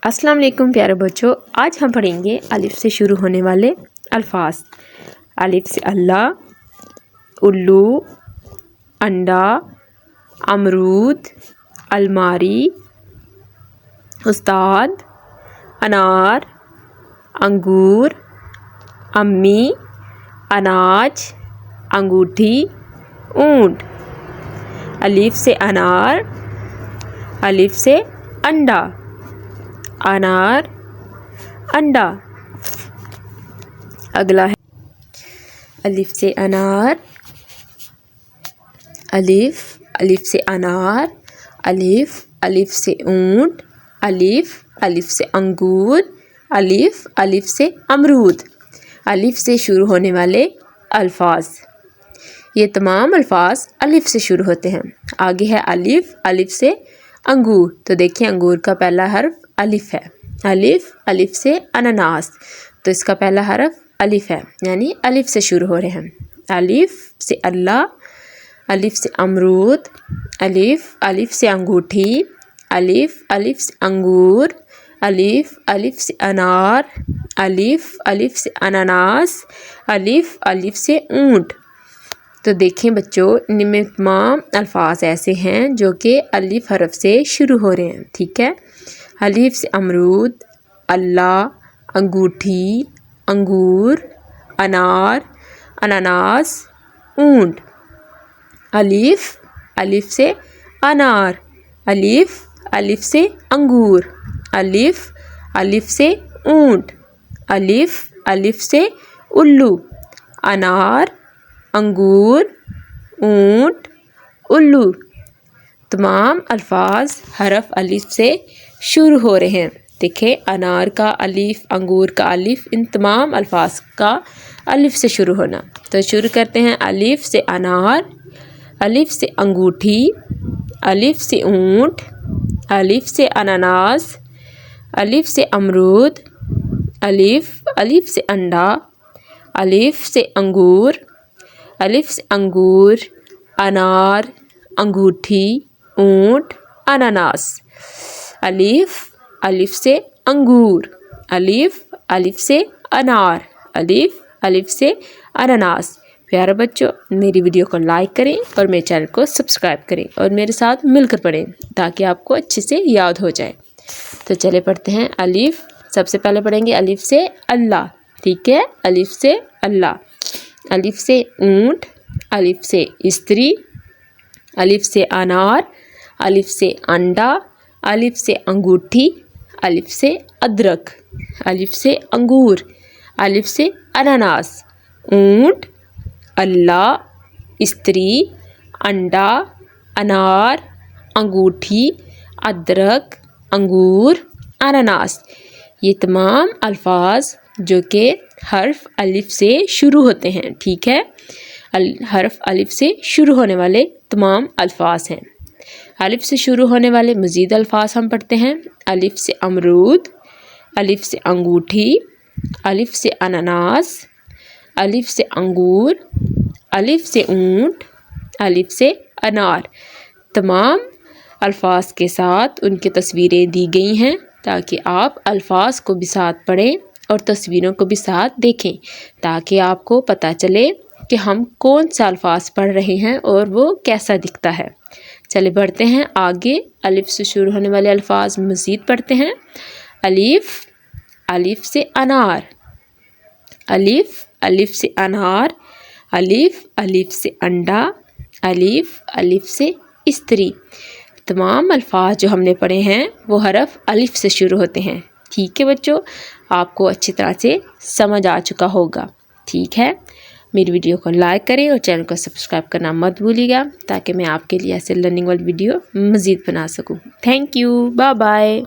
अस्सलाम वालेकुम प्यारे बच्चों, आज हम पढ़ेंगे अलिफ से शुरू होने वाले अल्फाज। अलिफ से अल्लाह, उल्लू, अंडा, अमरूद, अलमारी, उस्ताद, अनार, अंगूर, अम्मी, अनाज, अंगूठी, ऊंट। अलिफ से अनार, अलिफ से अंडा, अनार, अंडा। अगला है अलिफ से अनार, अलिफ, अलिफ से अनार, अलिफ, अलिफ से ऊंट, अलिफ, अलिफ से अंगूर, अलिफ, अलिफ से अमरूद। अलिफ से शुरू होने वाले अल्फाज, ये तमाम अल्फाज अलिफ से शुरू होते हैं। आगे है अलिफ, अलिफ से अंगूर। तो देखिए अंगूर का पहला हर्फ अलिफ है। अलिफ, अलिफ से अनानास, तो इसका पहला हर्फ अलिफ है, यानी अलिफ से शुरू हो रहे हैं। अलिफ से अल्लाह, अलिफ से अमरूद, अलिफ, अलिफ से अंगूठी, अलिफ, अलिफ से अंगूर, अलिफ, अलिफ से अनार, अलिफ, अलिफ से अनानास, अलिफ, अलिफ से ऊंट। तो देखें बच्चों, इनमें तमाम अल्फाज ऐसे हैं जो कि अलिफ हरफ से शुरू हो रहे हैं। ठीक है, अलिफ से अमरूद, अल्लाह, अंगूठी, अंगूर, अनार, अनानास, ऊंट। अलिफ, अलिफ से अनार, अलिफ, अलिफ से अंगूर, अलिफ, अलिफ से ऊंट, अलिफ, अलिफ से उल्लू, अनार, अंगूर, ऊंट, उल्लू। तमाम अल्फाज हरफ अलिफ से शुरू हो रहे हैं। देखें, अनार का अलिफ, अंगूर का अलिफ, इन तमाम अल्फाज का अलिफ से शुरू होना। तो शुरू करते हैं। अलिफ से अनार, अलिफ से अंगूठी, अलिफ से ऊंट, अलिफ से अनानास, अलिफ से अमरूद, अलिफ, अलिफ से अंडा, अलिफ से अंगूर, अलिफ से अंगूर, अनार, अंगूठी, ऊंट, अनानास। अलिफ, अलिफ से अंगूर, अलिफ, अलिफ से अनार, अलिफ, अलिफ से अनानास। प्यारे बच्चों, मेरी वीडियो को लाइक करें और मेरे चैनल को सब्सक्राइब करें और मेरे साथ मिलकर पढ़ें ताकि आपको अच्छे से याद हो जाए। तो चले पढ़ते हैं। अलिफ सबसे पहले पढ़ेंगे अलिफ से अल्लाह। ठीक है, अलिफ से अल्लाह, अलिफ से ऊंट, अलिफ से स्त्री, अलिफ से अनार, अलिफ से अंडा, अलिफ से अंगूठी, अलिफ से अदरक, अलिफ से अंगूर, अलिफ से अनानास, ऊंट, अल्लाह, स्त्री, अंडा, अनार, अंगूठी, अदरक, अंगूर, अनानास। ये तमाम अल्फाज जो कि हर्फ अलिफ से शुरू होते हैं। ठीक है, हर्फ अलिफ से शुरू होने वाले तमाम अल्फाज हैं। अलिफ से शुरू होने वाले मज़ीद अल्फाज हम पढ़ते हैं। अलिफ से अमरूद, अलिफ से अंगूठी, अलिफ से अनानास, अलिफ से अंगूर, अलिफ से ऊंट, अलिफ से अनार। तमाम अल्फाज के साथ उनकी तस्वीरें दी गई हैं ताकि आप अल्फाज को भी साथ पढ़ें और तस्वीरों को भी साथ देखें ताकि आपको पता चले कि हम कौन सा अल्फाज पढ़ रहे हैं और वो कैसा दिखता है। चले बढ़ते हैं आगे। अलिफ से शुरू होने वाले अल्फाज मज़ीद पढ़ते हैं। अलिफ, अलिफ से अनार, अलिफ, अलिफ से अनार, अलिफ, अलिफ से अंडा, अलिफ, अलिफ से स्त्री। तमाम अल्फाज जो हमने पढ़े हैं वो हरफ अलिफ से शुरू होते हैं। ठीक है बच्चों, आपको अच्छी तरह से समझ आ चुका होगा। ठीक है, मेरी वीडियो को लाइक करें और चैनल को सब्सक्राइब करना मत भूलिएगा ताकि मैं आपके लिए ऐसे लर्निंग वाली वीडियो मज़ीद बना सकूं। Thank you, bye bye.